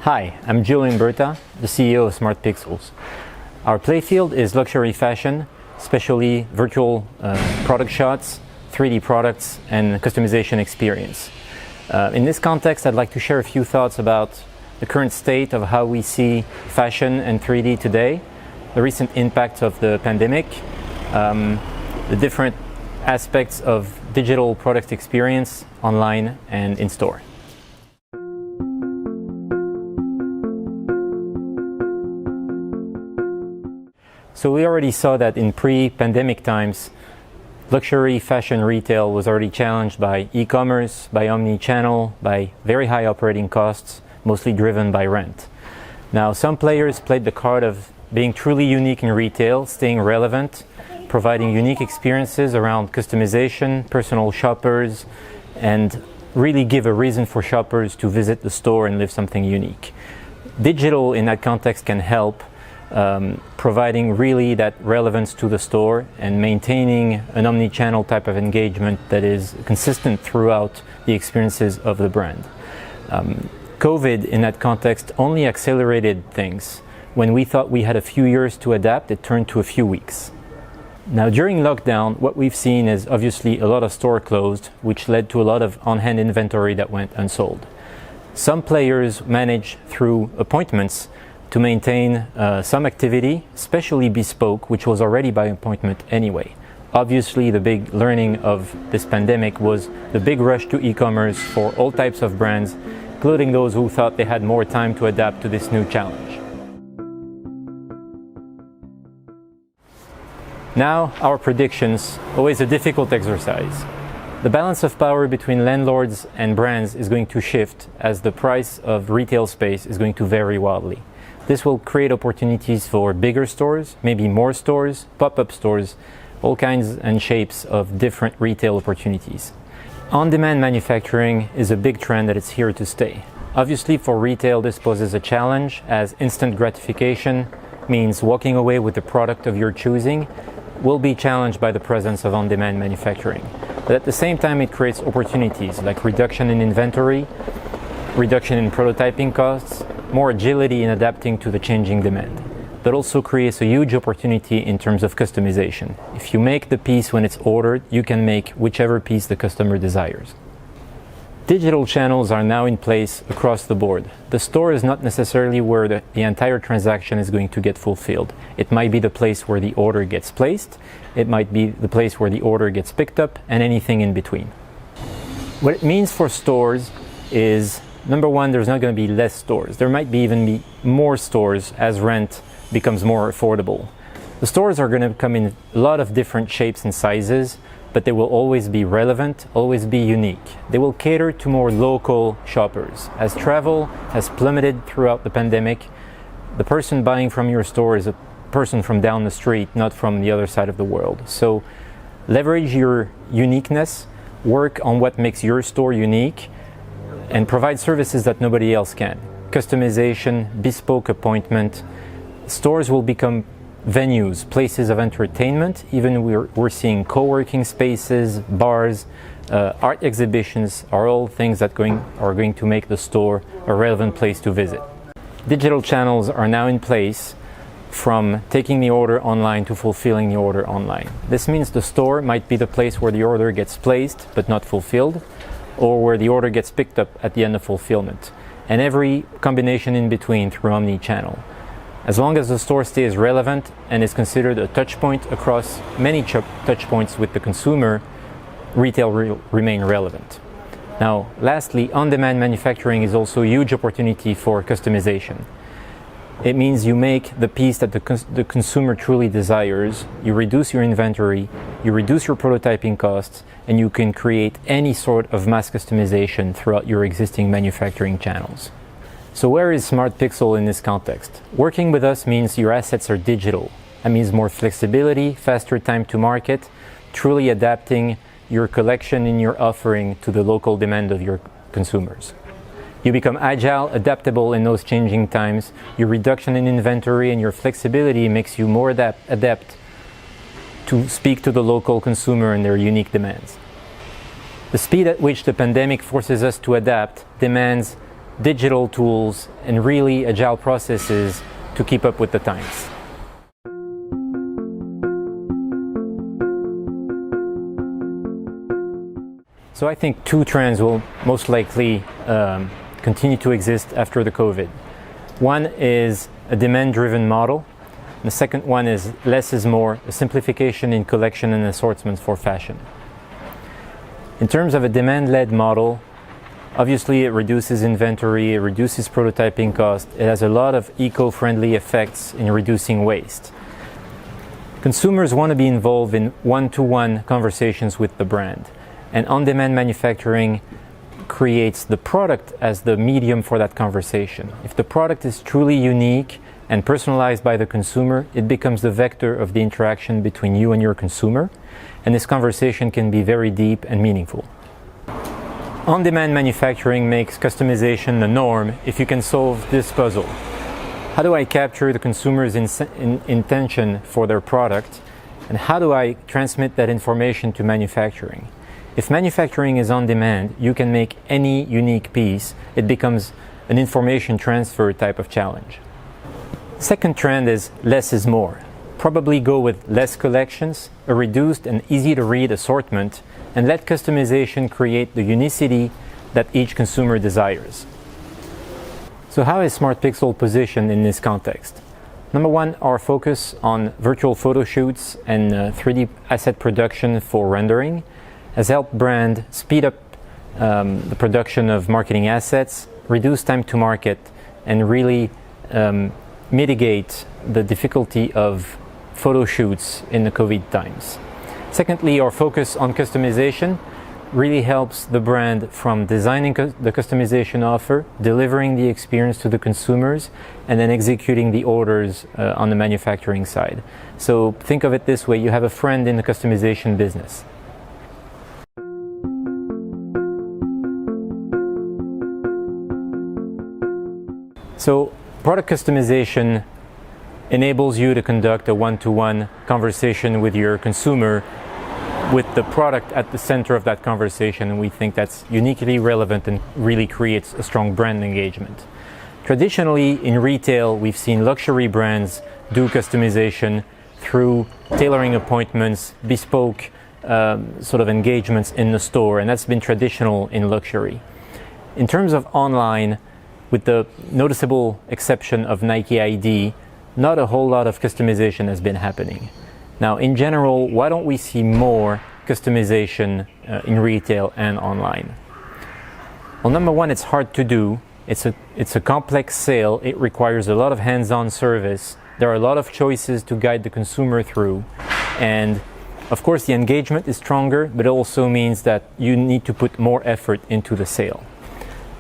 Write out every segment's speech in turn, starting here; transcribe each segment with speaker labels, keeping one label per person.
Speaker 1: Hi, I'm Julien Berta, the CEO of Smart Pixels. Our playfield is luxury fashion, especially virtual product shots, 3D products, and customization experience. In this context, I'd like to share a few thoughts about the current state of how we see fashion and 3D today, the recent impact of the pandemic, the different aspects of digital product experience online and in store. So we already saw that in pre-pandemic times, luxury fashion retail was already challenged by e-commerce, by omni-channel, by very high operating costs, mostly driven by rent. Now, some players played the card of being truly unique in retail, staying relevant, providing unique experiences around customization, personal shoppers, and really give a reason for shoppers to visit the store and live something unique. Digital in that context can help, providing really that relevance to the store and maintaining an omni-channel type of engagement that is consistent throughout the experiences of the brand. COVID in that context only accelerated things. When we thought we had a few years to adapt, it turned to a few weeks. Now, during lockdown, what we've seen is obviously a lot of stores closed, which led to a lot of on-hand inventory that went unsold. Some players managed through appointments to maintain some activity, especially bespoke, which was already by appointment anyway. Obviously, the big learning of this pandemic was the big rush to e-commerce for all types of brands, including those who thought they had more time to adapt to this new challenge. Now, our predictions, always a difficult exercise. The balance of power between landlords and brands is going to shift as the price of retail space is going to vary wildly. This will create opportunities for bigger stores, maybe more stores, pop-up stores, all kinds and shapes of different retail opportunities. On-demand manufacturing is a big trend that is here to stay. Obviously, for retail, this poses a challenge as instant gratification means walking away with the product of your choosing will be challenged by the presence of on-demand manufacturing. But at the same time, it creates opportunities like reduction in inventory, reduction in prototyping costs, more agility in adapting to the changing demand. That also creates a huge opportunity in terms of customization. If you make the piece when it's ordered, you can make whichever piece the customer desires. Digital channels are now in place across the board. The store is not necessarily where the entire transaction is going to get fulfilled. It might be the place where the order gets placed, it might be the place where the order gets picked up, and anything in between. What it means for stores is, number one, there's not going to be less stores. There might even be more stores as rent becomes more affordable. The stores are going to come in a lot of different shapes and sizes, but they will always be relevant, always be unique. They will cater to more local shoppers. As travel has plummeted throughout the pandemic, the person buying from your store is a person from down the street, not from the other side of the world. So leverage your uniqueness, work on what makes your store unique, and provide services that nobody else can. Customization, bespoke appointment. Stores will become venues, places of entertainment. Even we're seeing co-working spaces, bars, art exhibitions are all things that are going to make the store a relevant place to visit. Digital channels are now in place, from taking the order online to fulfilling the order online. This means the store might be the place where the order gets placed but not fulfilled, or where the order gets picked up at the end of fulfillment, and every combination in between through omni-channel. As long as the store stays relevant and is considered a touch point across many touch points with the consumer, retail will remain relevant. Now, lastly, on-demand manufacturing is also a huge opportunity for customization. It means you make the piece that the consumer truly desires, you reduce your inventory, you reduce your prototyping costs, and you can create any sort of mass customization throughout your existing manufacturing channels. So where is Smart Pixel in this context? Working with us means your assets are digital. That means more flexibility, faster time to market, truly adapting your collection and your offering to the local demand of your consumers. You become agile, adaptable in those changing times. Your reduction in inventory and your flexibility makes you more adept to speak to the local consumer and their unique demands. The speed at which the pandemic forces us to adapt demands digital tools, and really agile processes to keep up with the times. So I think two trends will most likely continue to exist after the COVID. One is a demand-driven model. The second one is less is more, a simplification in collection and assortments for fashion. In terms of a demand-led model, obviously it reduces inventory, it reduces prototyping cost, it has a lot of eco-friendly effects in reducing waste. Consumers want to be involved in one-to-one conversations with the brand, and on-demand manufacturing creates the product as the medium for that conversation. If the product is truly unique and personalized by the consumer, it becomes the vector of the interaction between you and your consumer, and this conversation can be very deep and meaningful. On-demand manufacturing makes customization the norm if you can solve this puzzle. How do I capture the consumer's intention for their product, and how do I transmit that information to manufacturing? If manufacturing is on demand, you can make any unique piece. It becomes an information transfer type of challenge. Second trend is less is more. Probably go with less collections, a reduced and easy to read assortment, and let customization create the unicity that each consumer desires. So how is Smart Pixel positioned in this context? Number one, our focus on virtual photo shoots and 3D asset production for rendering has helped brand speed up the production of marketing assets, reduce time to market, and really mitigate the difficulty of photo shoots in the COVID times. Secondly, our focus on customization really helps the brand from designing the customization offer, delivering the experience to the consumers, and then executing the orders on the manufacturing side. So think of it this way, you have a friend in the customization business. So product customization enables you to conduct a one-to-one conversation with your consumer with the product at the center of that conversation, and we think that's uniquely relevant and really creates a strong brand engagement. Traditionally in retail, we've seen luxury brands do customization through tailoring appointments, bespoke sort of engagements in the store, and that's been traditional in luxury. In terms of online, with the noticeable exception of Nike ID, not a whole lot of customization has been happening. Now, in general, why don't we see more customization in retail and online? Well, number one, it's hard to do. It's a complex sale. It requires a lot of hands-on service. There are a lot of choices to guide the consumer through. And of course, the engagement is stronger, but it also means that you need to put more effort into the sale.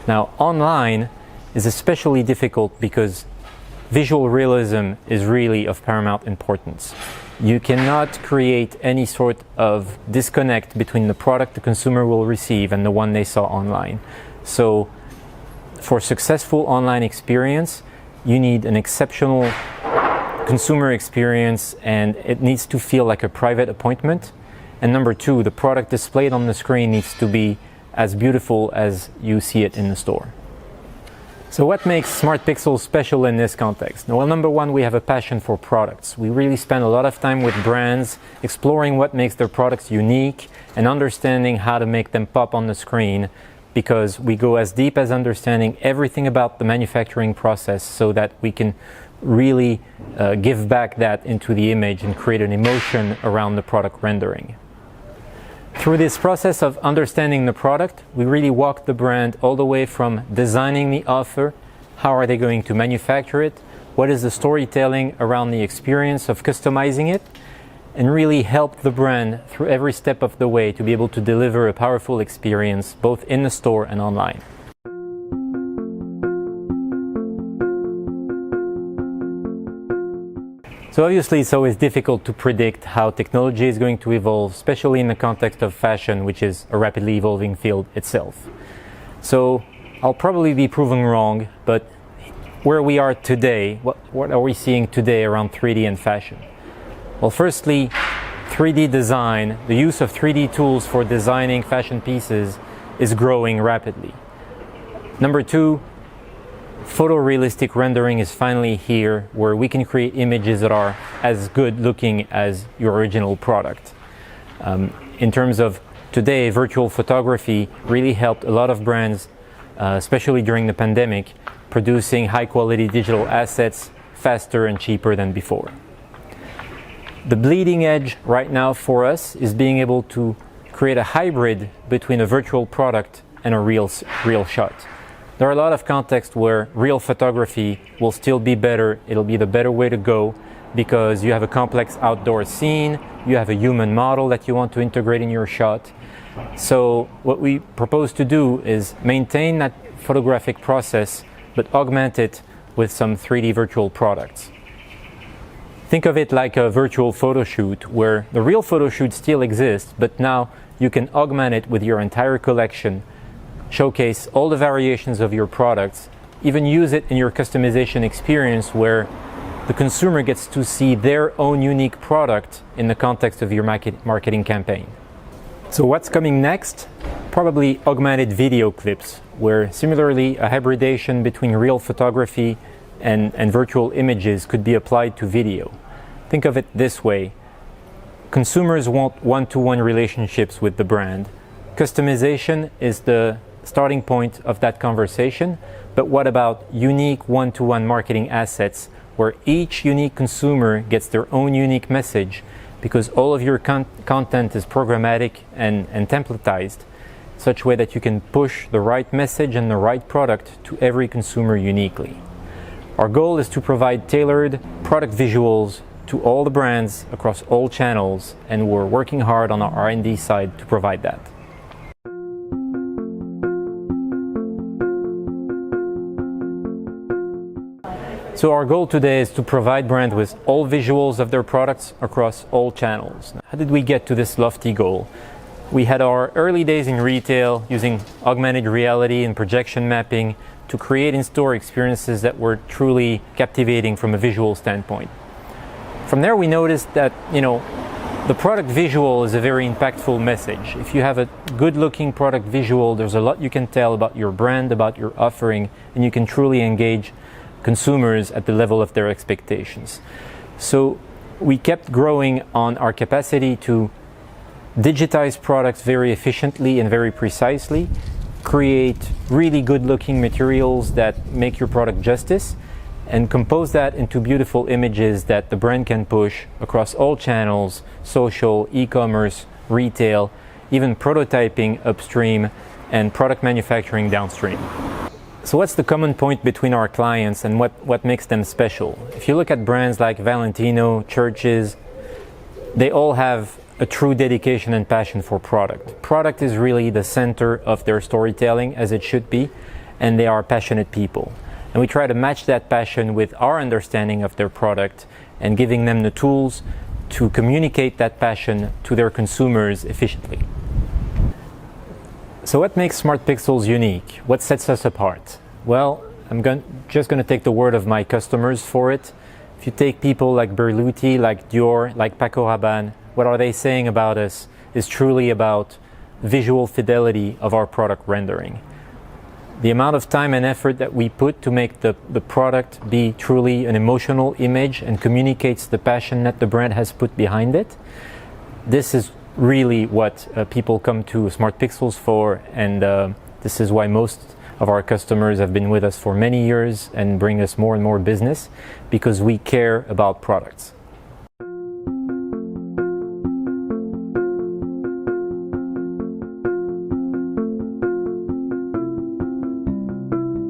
Speaker 1: Now, online is especially difficult because visual realism is really of paramount importance. You cannot create any sort of disconnect between the product the consumer will receive and the one they saw online. So for successful online experience, you need an exceptional consumer experience, and it needs to feel like a private appointment. And number two, the product displayed on the screen needs to be as beautiful as you see it in the store. So what makes Smart Pixel special in this context? Well, number one, we have a passion for products. We really spend a lot of time with brands, exploring what makes their products unique and understanding how to make them pop on the screen, because we go as deep as understanding everything about the manufacturing process so that we can really give back that into the image and create an emotion around the product rendering. Through this process of understanding the product, we really walk the brand all the way from designing the offer, how are they going to manufacture it, what is the storytelling around the experience of customizing it, and really help the brand through every step of the way to be able to deliver a powerful experience both in the store and online. So obviously it's always difficult to predict how technology is going to evolve, especially in the context of fashion, which is a rapidly evolving field itself. So I'll probably be proven wrong, but where we are today, what are we seeing today around 3D and fashion? Well, firstly, 3D design, the use of 3D tools for designing fashion pieces is growing rapidly. Number two, photorealistic rendering is finally here, where we can create images that are as good looking as your original product. In terms of today, virtual photography really helped a lot of brands, especially during the pandemic, producing high quality digital assets faster and cheaper than before. The bleeding edge right now for us is being able to create a hybrid between a virtual product and a real shot. There are a lot of contexts where real photography will still be better. It'll be the better way to go because you have a complex outdoor scene, you have a human model that you want to integrate in your shot. So what we propose to do is maintain that photographic process but augment it with some 3D virtual products. Think of it like a virtual photo shoot where the real photo shoot still exists, but now you can augment it with your entire collection, showcase all the variations of your products, even use it in your customization experience where the consumer gets to see their own unique product in the context of your marketing campaign. So what's coming next? Probably augmented video clips, where similarly a hybridization between real photography and virtual images could be applied to video. Think of it this way. Consumers want one-to-one relationships with the brand. Customization is the starting point of that conversation, but what about unique one-to-one marketing assets where each unique consumer gets their own unique message because all of your content is programmatic and templatized, such way that you can push the right message and the right product to every consumer uniquely. Our goal is to provide tailored product visuals to all the brands across all channels, and we're working hard on our R&D side to provide that. So our goal today is to provide brands with all visuals of their products across all channels. How did we get to this lofty goal? We had our early days in retail using augmented reality and projection mapping to create in-store experiences that were truly captivating from a visual standpoint. From there we noticed that, the product visual is a very impactful message. If you have a good-looking product visual, there's a lot you can tell about your brand, about your offering, and you can truly engage consumers at the level of their expectations. So we kept growing on our capacity to digitize products very efficiently and very precisely, create really good-looking materials that make your product justice, and compose that into beautiful images that the brand can push across all channels, social, e-commerce, retail, even prototyping upstream, and product manufacturing downstream. So what's the common point between our clients and what makes them special? If you look at brands like Valentino, Churches, they all have a true dedication and passion for product. Product is really the center of their storytelling, as it should be, and they are passionate people. And we try to match that passion with our understanding of their product and giving them the tools to communicate that passion to their consumers efficiently. So what makes Smart Pixels unique? What sets us apart? Well, I'm just going to take the word of my customers for it. If you take people like Berluti, like Dior, like Paco Rabanne, what are they saying about us is truly about visual fidelity of our product rendering. The amount of time and effort that we put to make the product be truly an emotional image and communicates the passion that the brand has put behind it, this is really what people come to Smart Pixels for, and this is why most of our customers have been with us for many years and bring us more and more business, because we care about products.